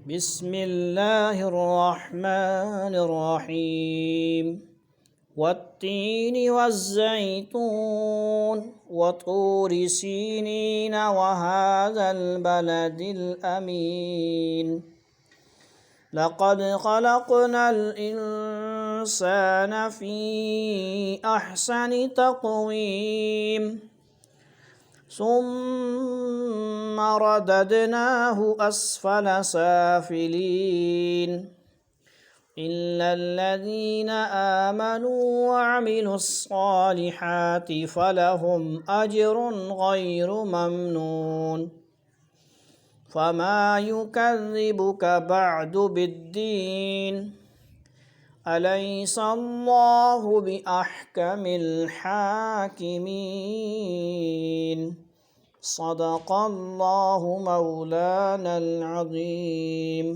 बिस्मिल्लाहिर्रहमानिर्रहीम वत्तीनि वज़्ज़ैतून वतूरि सीनीन वहाज़ल बलदिल अमीन लक़द ख़लक़नल इंसान फ़ी अहसनि तक़वीम सुम्मा रददनाहु अस्फ़ल साफ़िलीन इल्लल्लज़ीना आमनू वअमिलुस्सालिहाति फ़लहुम अज्रुन ग़ैरु ममनून फ़मा युकज़्ज़िबुक बअदु बिद्दीन अलैसल्लाहु बिअहकमिल हाकिमीन सदक़ल्लाहु मौलानल अज़ीम।